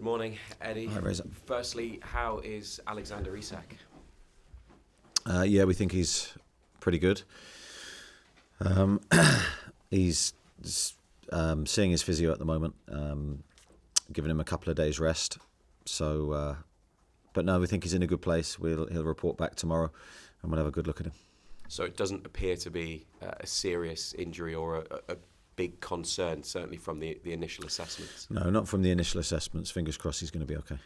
morning, Eddie. Hi, Reza. Firstly, how is Alexander Isak? Yeah, we think he's pretty good. He's seeing his physio at the moment, giving him a couple of days rest. So, but no, we think he's in a good place. He'll report back tomorrow, and we'll have a good look at him. So it doesn't appear to be a serious injury or a big concern, certainly from the initial assessments. No, not from the initial assessments. Fingers crossed he's going to be okay.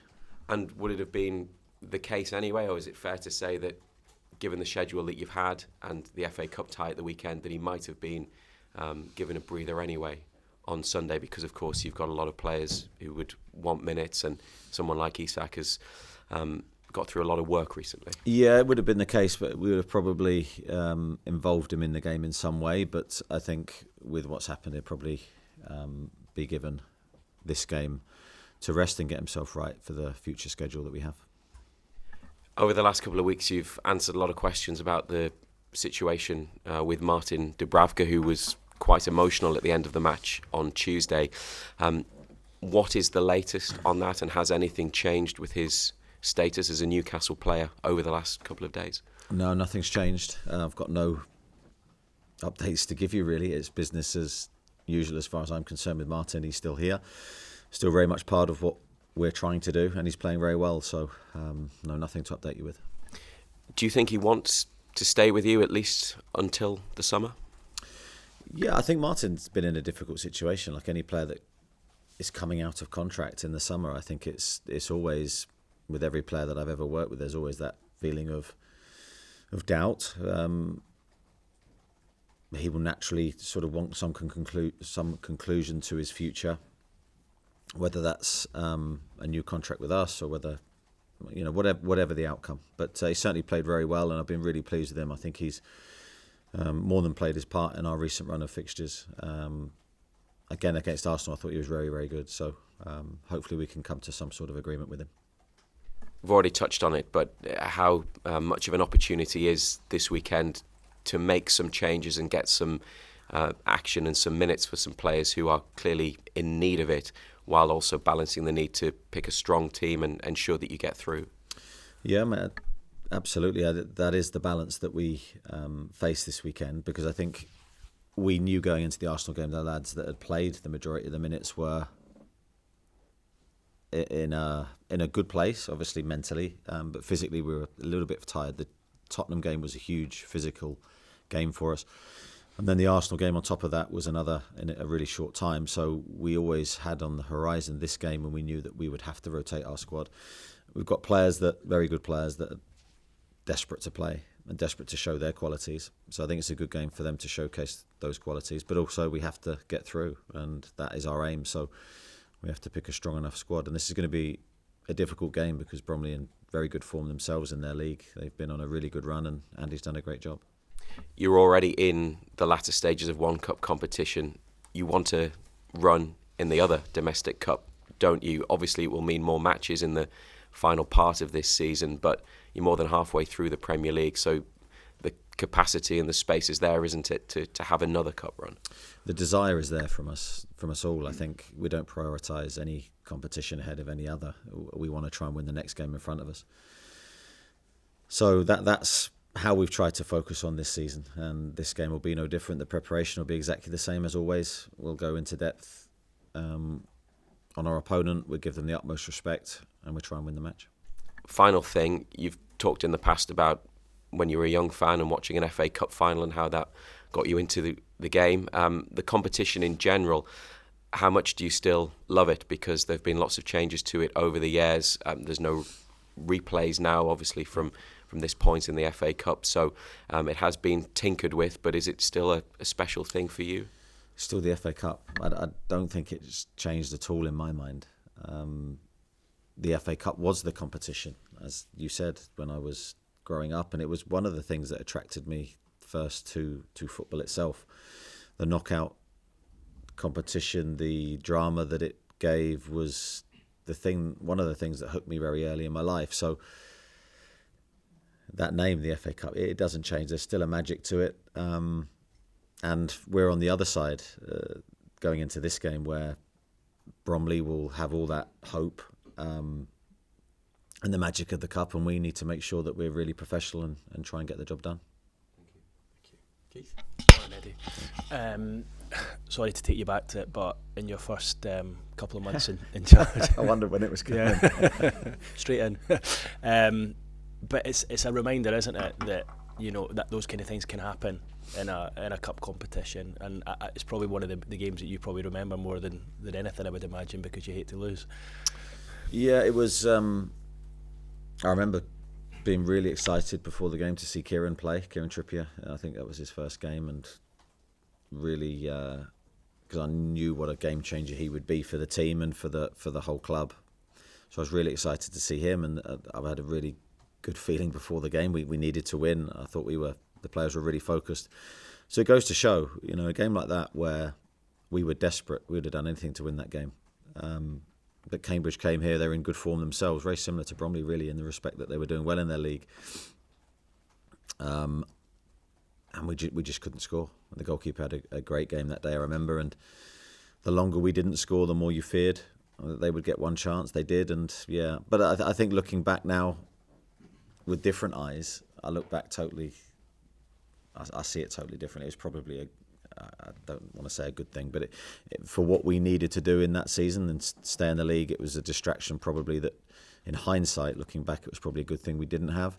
And would it have been the case anyway, or is it fair to say that, given the schedule that you've had and the FA Cup tie at the weekend, that he might have been given a breather anyway on Sunday? Because, of course, you've got a lot of players who would want minutes, and someone like Isak has got through a lot of work recently. Yeah, it would have been the case, but we would have probably involved him in the game in some way. But I think with what's happened, he'll probably be given this game to rest and get himself right for the future schedule that we have. Over the last couple of weeks, you've answered a lot of questions about the situation with Martin Dúbravka, who was quite emotional at the end of the match on Tuesday. What is the latest on that, and has anything changed with his status as a Newcastle player over the last couple of days? No, nothing's changed. I've got no updates to give you, really. It's business as usual as far as I'm concerned with Martin. He's still here, still very much part of what we're trying to do, and he's playing very well. So, no, nothing to update you with. Do you think he wants to stay with you at least until the summer? Yeah, I think Martin's been in a difficult situation, like any player that is coming out of contract in the summer. I think it's always, with every player that I've ever worked with, there's always that feeling of doubt. He will naturally sort of want some conclusion to his future, whether that's a new contract with us or whether, whatever the outcome. But he certainly played very well, and I've been really pleased with him. I think he's more than played his part in our recent run of fixtures. Again, against Arsenal, I thought he was very, very good. So hopefully we can come to some sort of agreement with him. We've already touched on it, but how much of an opportunity is this weekend to make some changes and get some action and some minutes for some players who are clearly in need of it, while also balancing the need to pick a strong team and ensure that you get through? Yeah, man, absolutely. That is the balance that we face this weekend, because I think we knew going into the Arsenal game the lads that had played the majority of the minutes were in a good place, obviously mentally, but physically we were a little bit tired. The Tottenham game was a huge physical game for us, and then the Arsenal game on top of that was another in a really short time. So we always had on the horizon this game, and we knew that we would have to rotate our squad. We've got very good players that are desperate to play and desperate to show their qualities. So I think it's a good game for them to showcase those qualities, but also we have to get through, and that is our aim. So we have to pick a strong enough squad, and this is going to be a difficult game because Bromley in very good form themselves in their league. They've been on a really good run, and Andy's done a great job. You're already in the latter stages of one cup competition. You want to run in the other domestic cup, don't you? Obviously, it will mean more matches in the final part of this season, but you're more than halfway through the Premier League, so the capacity and the space is there, isn't it, to have another cup run? The desire is there from us all. I think we don't prioritise any competition ahead of any other. We want to try and win the next game in front of us. So that's how we've tried to focus on this season, and this game will be no different. The preparation will be exactly the same as always. We'll go into depth on our opponent. We'll give them the utmost respect, and we'll try and win the match. Final thing, you've talked in the past about when you were a young fan and watching an FA Cup final and how that got you into the game. The competition in general, how much do you still love it? Because there have been lots of changes to it over the years. There's no replays now, obviously, from this point in the FA Cup. So it has been tinkered with, but is it still a special thing for you? Still the FA Cup. I don't think it's changed at all in my mind. The FA Cup was the competition, as you said, when I was growing up, and it was one of the things that attracted me first to football itself. The knockout competition, the drama that it gave was one of the things that hooked me very early in my life. So that name, the FA Cup, it doesn't change. There's still a magic to it. And we're on the other side going into this game where Bromley will have all that hope and the magic of the cup, and we need to make sure that we're really professional and try and get the job done. Thank you. Keith? Eddie. Sorry to take you back to it, but in your first couple of months in charge, I wondered when it was coming. Straight in. But it's a reminder, isn't it, that that those kind of things can happen in a cup competition, and it's probably one of the games that you probably remember more than anything, I would imagine, because you hate to lose. Yeah, it was. I remember being really excited before the game to see Kieran Trippier. I think that was his first game, and really, because I knew what a game changer he would be for the team and for the whole club. So I was really excited to see him, and I had a really good feeling before the game. We needed to win. I thought the players were really focused. So it goes to show, a game like that where we were desperate, we would have done anything to win that game. But Cambridge came here, they were in good form themselves, very similar to Bromley really, in the respect that they were doing well in their league. And we just couldn't score. The goalkeeper had a great game that day, I remember, and the longer we didn't score, the more you feared that they would get one chance. They did, and yeah. But I think looking back now with different eyes, I look back totally, I see it totally differently. It was probably I don't want to say a good thing, but for what we needed to do in that season and stay in the league, it was a distraction probably that, in hindsight, looking back, it was probably a good thing we didn't have.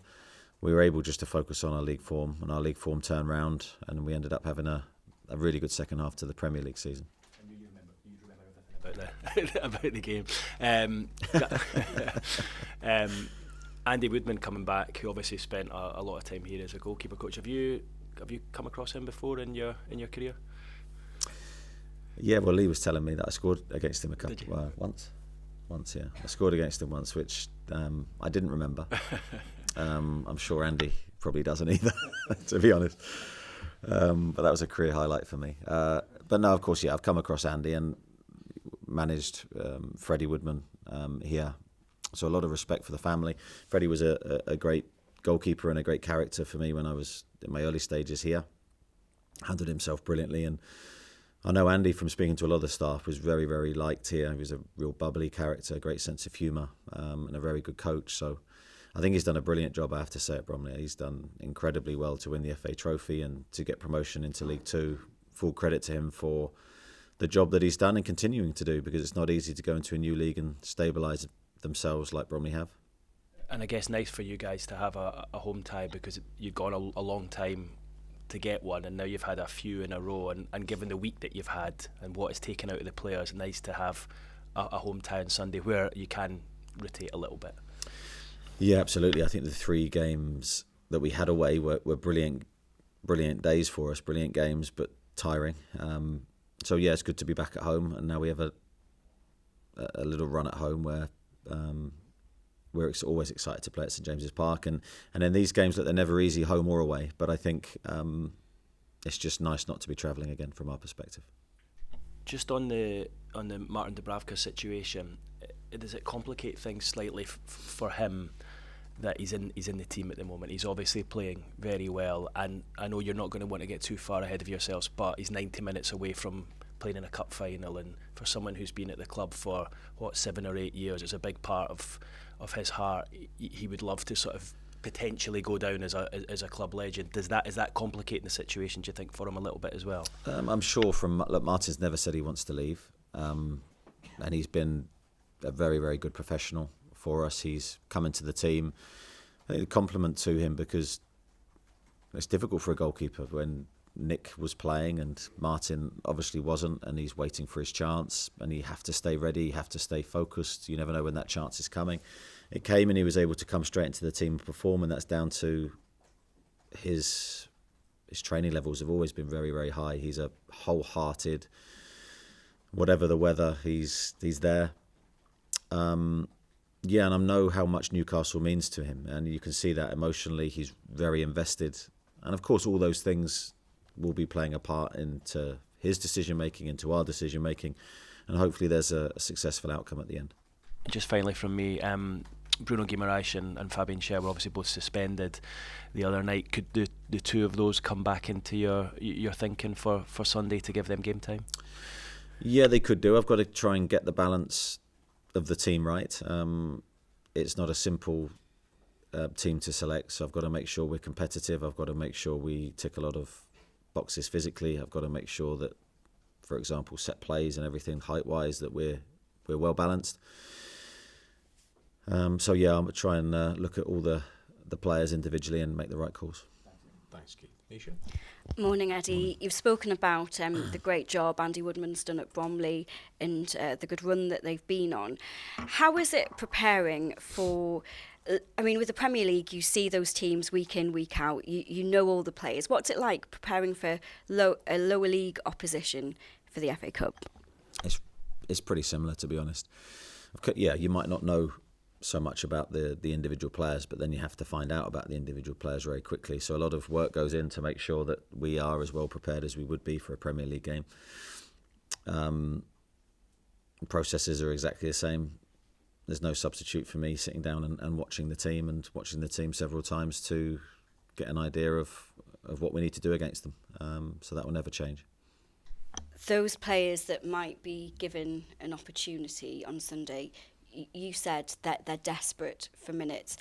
We were able just to focus on our league form, and our league form turned round, and we ended up having a really good second half to the Premier League season. And you remember everything about the game. Andy Woodman coming back, who obviously spent a lot of time here as a goalkeeper coach. Have you come across him before in your career? Yeah, well, Lee was telling me that I scored against him once, yeah. I scored against him once, which I didn't remember. I'm sure Andy probably doesn't either, to be honest. But that was a career highlight for me. But no, of course, yeah, I've come across Andy and managed Freddie Woodman here. So a lot of respect for the family. Freddie was a great goalkeeper and a great character for me when I was in my early stages here. Handled himself brilliantly, and I know Andy, from speaking to a lot of the staff, was very, very liked here. He was a real bubbly character, great sense of humour, and a very good coach. So I think he's done a brilliant job, I have to say, at Bromley. He's done incredibly well to win the FA Trophy and to get promotion into League Two. Full credit to him for the job that he's done and continuing to do, because it's not easy to go into a new league and stabilise themselves like Bromley have. And I guess nice for you guys to have a home tie, because you've gone a long time to get one, and now you've had a few in a row, and given the week that you've had and what is taken out of the players, nice to have a home tie on Sunday where you can rotate a little bit. Yeah, absolutely. I think the 3 games that we had away were brilliant days for us, brilliant games, but tiring. So yeah, it's good to be back at home, and now we have a little run at home where we're always excited to play at St James's Park, and then these games, they're never easy, home or away. But I think it's just nice not to be travelling again from our perspective. Just on the Martin Dúbravka situation, does it complicate things slightly for him that he's in the team at the moment? He's obviously playing very well, and I know you're not going to want to get too far ahead of yourselves, but he's 90 minutes away from playing in a cup final, and for someone who's been at the club for 7 or 8 years, it's a big part of his heart. He would love to sort of potentially go down as a club legend. Is that complicating the situation, do you think, for him a little bit as well? I'm sure Martin's never said he wants to leave, and he's been a very, very good professional for us. He's come into the team. A compliment to him, because it's difficult for a goalkeeper when Nick was playing and Martin obviously wasn't, and he's waiting for his chance, and you have to stay ready, you have to stay focused. You never know when that chance is coming. It came, and he was able to come straight into the team and perform, and that's down to his training levels have always been very, very high. He's a wholehearted, whatever the weather, he's there. Yeah, and I know how much Newcastle means to him, and you can see that emotionally. He's very invested, and of course all those things will be playing a part into his decision making, into our decision making, and hopefully there's a successful outcome at the end. Just finally from me, Bruno Guimaraes and Fabian Schär were obviously both suspended the other night. Could the two of those come back into your thinking for Sunday to give them game time? Yeah, they could do. I've got to try and get the balance of the team right. It's not a simple team to select, so I've got to make sure we're competitive. I've got to make sure we tick a lot of boxes physically. I've got to make sure that, for example, set plays and everything height-wise, that we're well balanced. So yeah, I'm try and look at all the players individually and make the right calls. Thanks, Keith. Nisha? Morning, Eddie. You've spoken about the great job Andy Woodman's done at Bromley and the good run that they've been on. How is it preparing for... I mean, with the Premier League, you see those teams week in, week out. You know all the players. What's it like preparing for a lower league opposition for the FA Cup? It's pretty similar, to be honest. Yeah, you might not know so much about the individual players, but then you have to find out about the individual players very quickly. So a lot of work goes in to make sure that we are as well prepared as we would be for a Premier League game. Processes are exactly the same. There's no substitute for me sitting down and watching the team several times to get an idea of what we need to do against them. So that will never change. Those players that might be given an opportunity on Sunday, you said that they're desperate for minutes.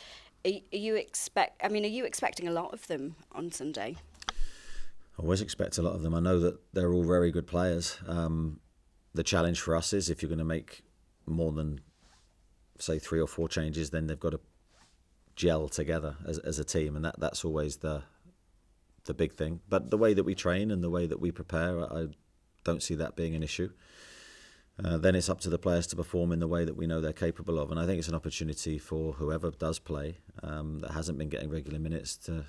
Are you expecting a lot of them on Sunday? I always expect a lot of them. I know that they're all very good players. The challenge for us is if you're going to make more than, say, 3 or 4 changes, then they've got to gel together as a team, and that's always the big thing. But the way that we train and the way that we prepare, I don't see that being an issue. Then it's up to the players to perform in the way that we know they're capable of, and I think it's an opportunity for whoever does play that hasn't been getting regular minutes to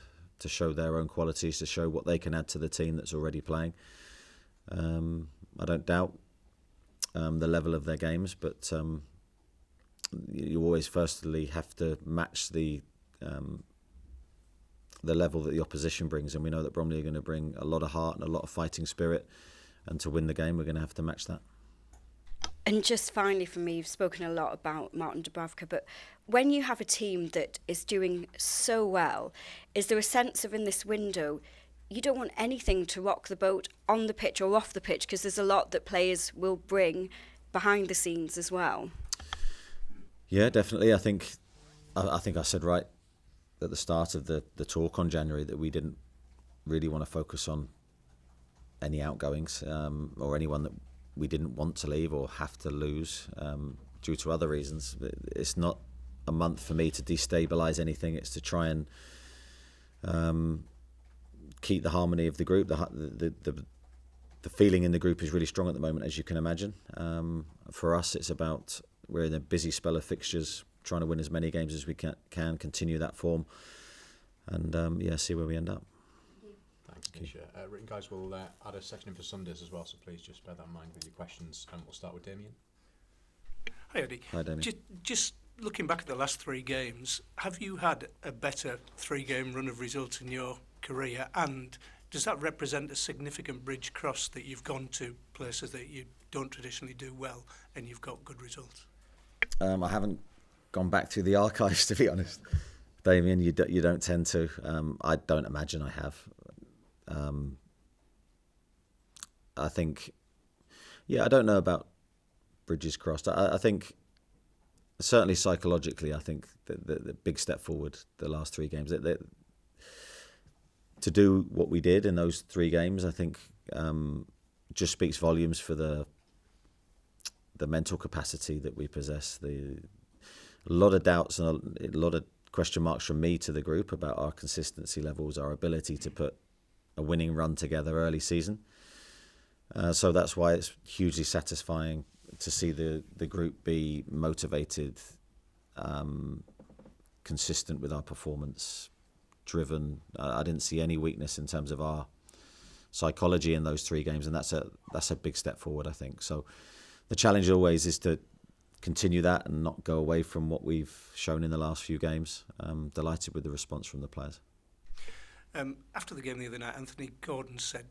show their own qualities, to show what they can add to the team that's already playing. I don't doubt the level of their games, but you always firstly have to match the level that the opposition brings, and we know that Bromley are going to bring a lot of heart and a lot of fighting spirit, and to win the game we're going to have to match that. And just finally for me, you've spoken a lot about Martin Dúbravka, but when you have a team that is doing so well, is there a sense of in this window you don't want anything to rock the boat on the pitch or off the pitch, because there's a lot that players will bring behind the scenes as well? Yeah, definitely. I think I said right at the start of the talk on January that we didn't really want to focus on any outgoings or anyone that we didn't want to leave or have to lose due to other reasons. It's not a month for me to destabilise anything. It's to try and keep the harmony of the group. The feeling in the group is really strong at the moment, as you can imagine. For us, it's about, we're in a busy spell of fixtures, trying to win as many games as we can continue that form, and see where we end up. Thanks, Nisha. Written guys will add a section in for Sundays as well, so please just bear that in mind with your questions, and we'll start with Damien. Hi, Eddie. Hi, Damien. Just looking back at the last 3 games, have you had a better 3-game run of results in your career, and does that represent a significant bridge cross that you've gone to places that you don't traditionally do well and you've got good results? I haven't gone back through the archives, to be honest. Damien, you don't tend to. I don't imagine I have. I think, I don't know about bridges crossed. I think certainly psychologically, I think the big step forward the last 3 games. To do what we did in those 3 games, I think just speaks volumes for the mental capacity that we possess. A lot of doubts and a lot of question marks from me to the group about our consistency levels, our ability to put a winning run together early season. So that's why it's hugely satisfying to see the group be motivated, consistent with our performance, driven. I didn't see any weakness in terms of our psychology in those 3 games, and that's a big step forward, I think. So the challenge always is to continue that and not go away from what we've shown in the last few games. I'm delighted with the response from the players. After the game the other night, Anthony Gordon said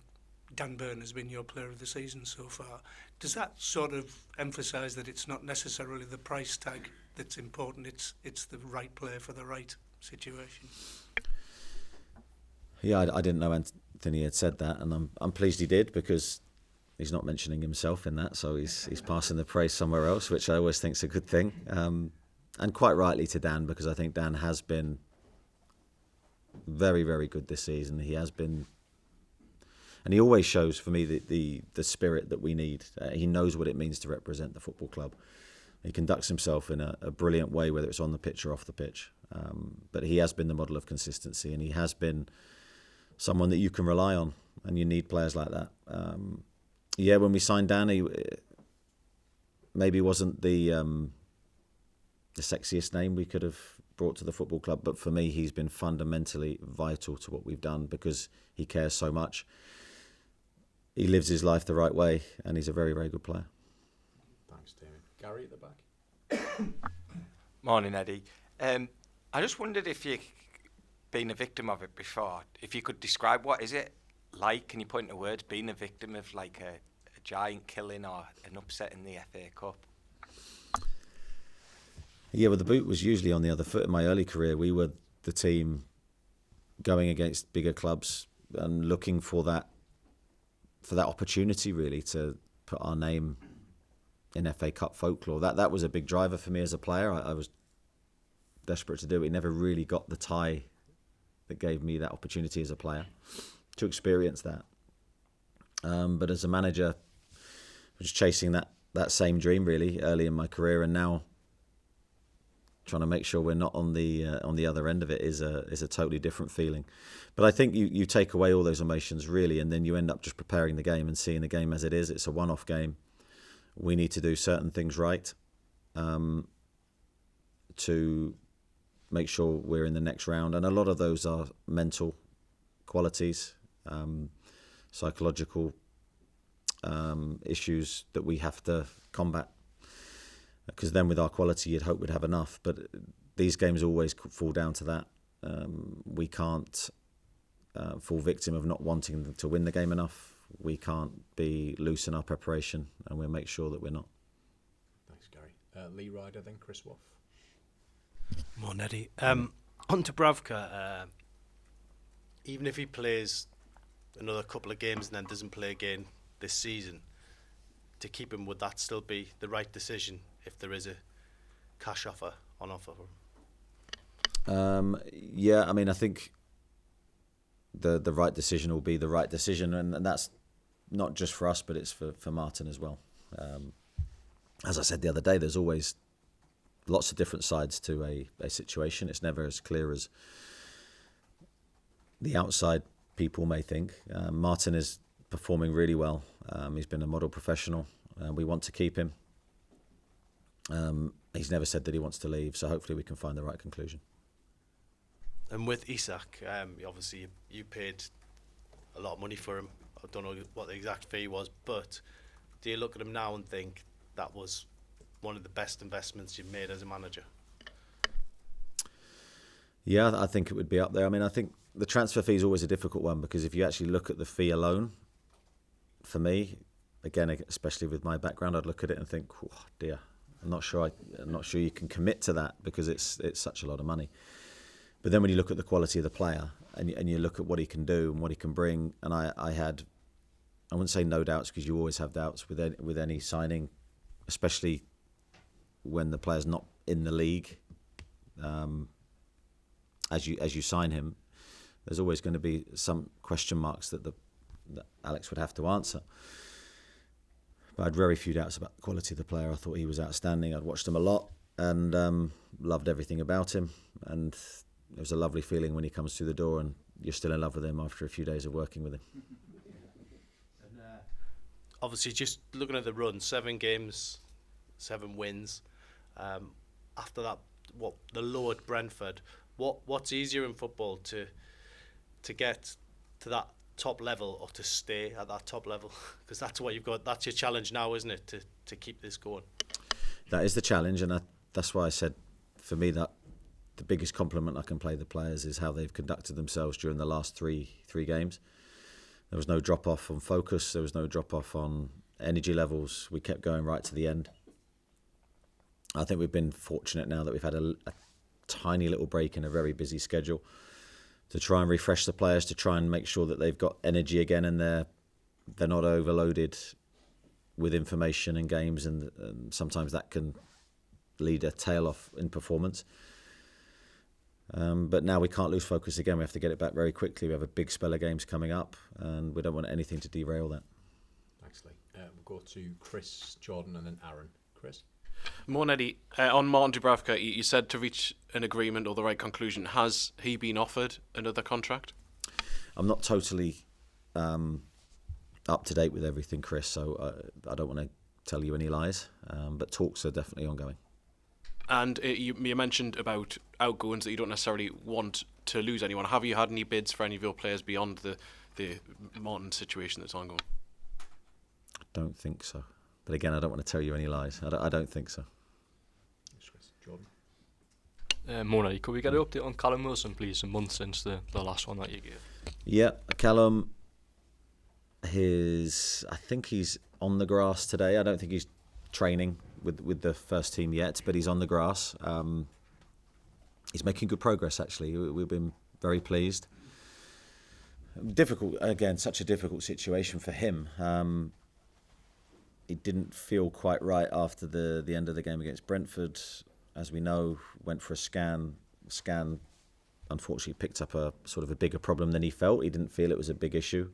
Dan Burn has been your player of the season so far. Does that sort of emphasise that it's not necessarily the price tag that's important, it's the right player for the right situation? Yeah, I didn't know Anthony had said that, and I'm pleased he did, because he's not mentioning himself in that, so he's passing the praise somewhere else, which I always think is a good thing. And quite rightly to Dan, because I think Dan has been very, very good this season. He has been, and he always shows for me the spirit that we need. He knows what it means to represent the football club. He conducts himself in a brilliant way, whether it's on the pitch or off the pitch. But he has been the model of consistency, and he has been someone that you can rely on, and you need players like that. When we signed Dan, he maybe wasn't the sexiest name we could have brought to the football club, but for me, he's been fundamentally vital to what we've done because he cares so much. He lives his life the right way, and he's a very, very good player. Thanks, Damien. Gary at the back. Morning, Eddie. I just wondered if you've been a victim of it before. If you could describe what is it like, can you point to words, being a victim of like a giant killing or an upset in the FA Cup? Yeah, well, the boot was usually on the other foot. In my early career, we were the team going against bigger clubs and looking for that opportunity, really, to put our name in FA Cup folklore. That was a big driver for me as a player. I was desperate to do it. Never really got the tie that gave me that opportunity as a player to experience that. But as a manager, I was chasing that same dream really early in my career, and now trying to make sure we're not on the other end of it is a totally different feeling. But I think you take away all those emotions really, and then you end up just preparing the game and seeing the game as it is. It's a one-off game. We need to do certain things right to make sure we're in the next round, and a lot of those are mental qualities, psychological issues that we have to combat. Because then with our quality, you'd hope we'd have enough. But these games always fall down to that. We can't fall victim of not wanting to win the game enough. We can't be loose in our preparation, and we'll make sure that we're not. Thanks, Gary. Lee Ryder, then Chris Woff. More Eddie. On Dúbravka, even if he plays another couple of games and then doesn't play again this season, to keep him, would that still be the right decision if there is a cash offer on offer for him? Yeah, I mean, I think the right decision will be the right decision, and that's not just for us, but it's for Martin as well. As I said the other day, there's always lots of different sides to a situation. It's never as clear as the outside people may think. Martin is performing really well. He's been a model professional. We want to keep him. He's never said that he wants to leave, so hopefully we can find the right conclusion. And with Isak, obviously you paid a lot of money for him. I don't know what the exact fee was, but do you look at him now and think that was one of the best investments you've made as a manager? Yeah, I think it would be up there. I mean, I think the transfer fee is always a difficult one, because if you actually look at the fee alone, for me, again, especially with my background, I'd look at it and think, oh dear, I'm not sure you can commit to that, because it's such a lot of money. But then when you look at the quality of the player and you look at what he can do and what he can bring, and I wouldn't say no doubts, because you always have doubts with any signing, especially when the player's not in the league. As you sign him, there's always going to be some question marks that Alex would have to answer. But I had very few doubts about the quality of the player. I thought he was outstanding. I'd watched him a lot and loved everything about him. And it was a lovely feeling when he comes through the door and you're still in love with him after a few days of working with him. And, obviously, just looking at the run, 7 games, 7 wins. After that, the low at Brentford. What's easier in football, to get to that top level or to stay at that top level? Because that's what you've got. That's your challenge now, isn't it? To keep this going. That is the challenge, and that's why I said, for me, that the biggest compliment I can pay the players is how they've conducted themselves during the last three games. There was no drop off on focus. There was no drop off on energy levels. We kept going right to the end. I think we've been fortunate now that we've had a tiny little break in a very busy schedule to try and refresh the players, to try and make sure that they've got energy again and they're not overloaded with information and games, and sometimes that can lead a tail off in performance. But now we can't lose focus again. We have to get it back very quickly. We have a big spell of games coming up, and we don't want anything to derail that. Thanks, Lee. We'll go to Chris, Jordan, and then Aaron. Chris? Morning, Eddie. On Martin Dúbravka, you said to reach an agreement or the right conclusion. Has he been offered another contract? I'm not totally up to date with everything, Chris, so I don't want to tell you any lies, but talks are definitely ongoing. And you mentioned about outgoings that you don't necessarily want to lose anyone. Have you had any bids for any of your players beyond the Martin situation that's ongoing? I don't think so. But again, I don't want to tell you any lies. I don't think so. Jordan? Morning. Could we get an update on Callum Wilson, please? A month since the last one that you gave. Yeah, Callum, I think he's on the grass today. I don't think he's training with the first team yet, but he's on the grass. He's making good progress, actually. We've been very pleased. Difficult, again, such a difficult situation for him. It didn't feel quite right after the end of the game against Brentford. As we know, went for a scan. Scan, unfortunately, picked up a sort of a bigger problem than he felt. He didn't feel it was a big issue,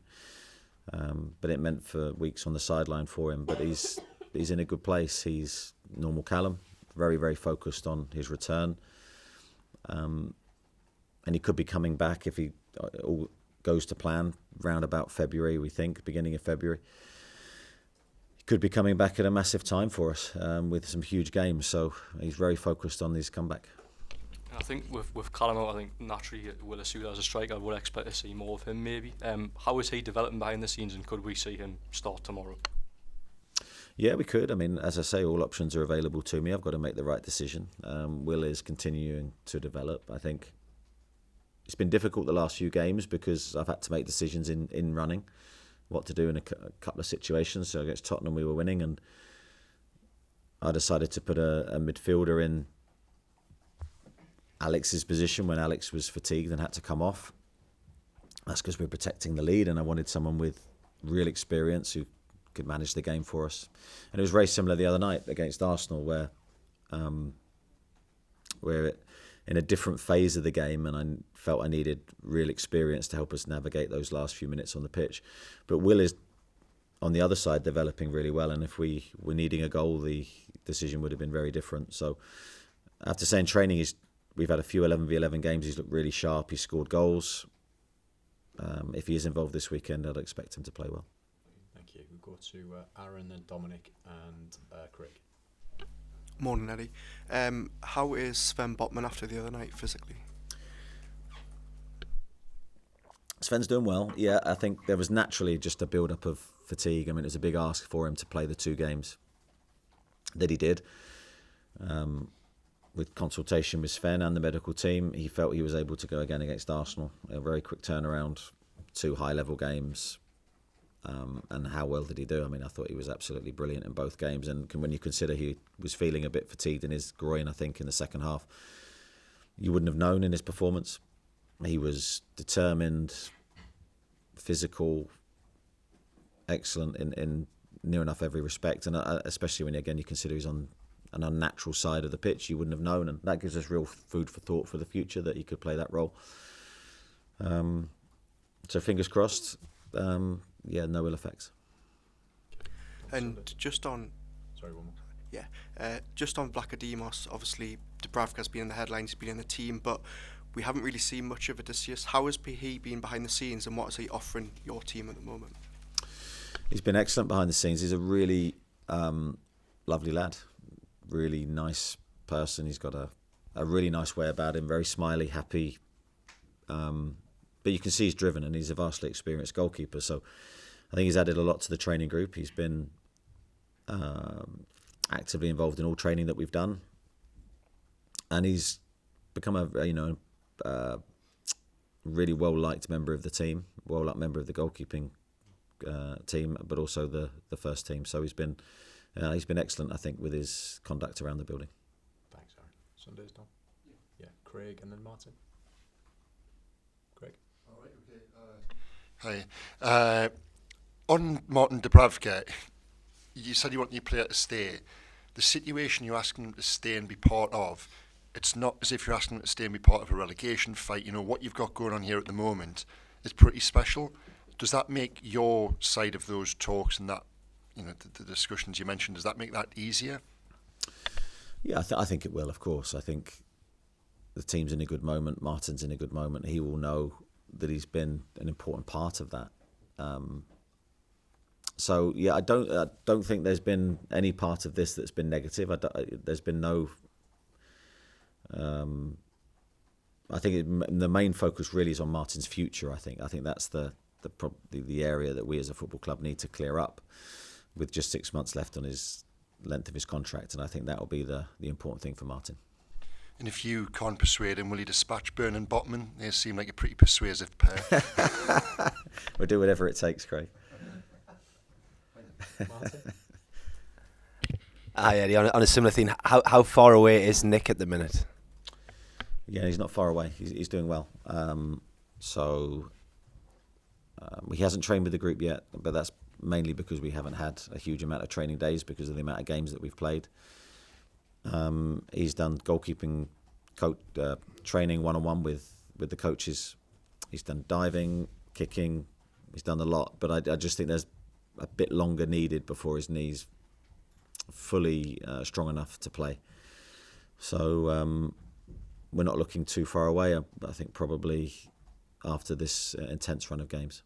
but it meant for weeks on the sideline for him. But he's in a good place. He's normal Callum, very, very focused on his return. And he could be coming back if he all goes to plan, round about February, we think, beginning of February. He could be coming back at a massive time for us with some huge games. So he's very focused on his comeback. I think with Callum out, I think naturally Will Osula as a striker, I would expect to see more of him maybe. How is he developing behind the scenes, and could we see him start tomorrow? Yeah, we could. I mean, as I say, all options are available to me. I've got to make the right decision. Will is continuing to develop. I think it's been difficult the last few games because I've had to make decisions in running, what to do in a couple of situations. So against Tottenham we were winning, and I decided to put a midfielder in Alex's position when Alex was fatigued and had to come off. That's because we're protecting the lead, and I wanted someone with real experience who could manage the game for us. And it was very similar the other night against Arsenal, where we're in a different phase of the game, and I felt I needed real experience to help us navigate those last few minutes on the pitch. But Will is on the other side developing really well, and if we were needing a goal, the decision would have been very different. So I have to say, in training, we've had a few 11v11 games. He's looked really sharp. He's scored goals. If he is involved this weekend, I'd expect him to play well. Thank you. We'll go to Aaron, then Dominic, and Craig. Morning, Eddie. How is Sven Botman after the other night physically? Sven's doing well. Yeah, I think there was naturally just a build-up of fatigue. I mean, it was a big ask for him to play the 2 games that he did. With consultation with Sven and the medical team, he felt he was able to go again against Arsenal. A very quick turnaround, 2 high-level games. And how well did he do? I mean, I thought he was absolutely brilliant in both games. And when you consider he was feeling a bit fatigued in his groin, I think, in the second half, you wouldn't have known in his performance. He was determined, physical, excellent in near enough every respect. And especially when, again, you consider he's on an unnatural side of the pitch, you wouldn't have known. And that gives us real food for thought for the future, that he could play that role. So fingers crossed. Yeah, no ill effects. And just on... Sorry, one more. Yeah, just on Vlachodimos, obviously Dúbravka's been in the headlines, he's been in the team, but we haven't really seen much of Odysseas. How has he been behind the scenes, and what is he offering your team at the moment? He's been excellent behind the scenes. He's a really lovely lad, really nice person. He's got a really nice way about him, very smiley, happy. But you can see he's driven, and he's a vastly experienced goalkeeper. So I think he's added a lot to the training group. He's been actively involved in all training that we've done, and he's become a really well-liked member of the team, well-liked member of the goalkeeping team, but also the first team. So he's been excellent, I think, with his conduct around the building. Thanks, Aaron. Sunday's done. Yeah, Craig and then Martin. Craig. All right. Okay. Hi. On Martin Dúbravka, you said you want your player to stay. The situation you're asking them to stay and be part of, it's not as if you're asking them to stay and be part of a relegation fight. You know, what you've got going on here at the moment is pretty special. Does that make your side of those talks and that, you know, the discussions you mentioned, does that make that easier? Yeah, I think it will, of course. I think the team's in a good moment. Martin's in a good moment. He will know that he's been an important part of that. So yeah, I don't think there's been any part of this that's been negative. There's been no. I think the main focus really is on Martin's future. I think that's the area that we as a football club need to clear up, with just 6 months left on his length of his contract, and I think that will be the important thing for Martin. And if you can't persuade him, will you dispatch Byrne and Botman? They seem like a pretty persuasive pair. We'll do whatever it takes, Craig. Hi Eddie, on a similar thing, how far away is Nick at the minute? Yeah, he's not far away. He's doing well. He hasn't trained with the group yet, but that's mainly because we haven't had a huge amount of training days because of the amount of games that we've played. He's done goalkeeping training one-on-one with the coaches. He's done diving, kicking. He's done a lot, but I just think there's a bit longer needed before his knee's fully strong enough to play. So we're not looking too far away. I think probably after this intense run of games.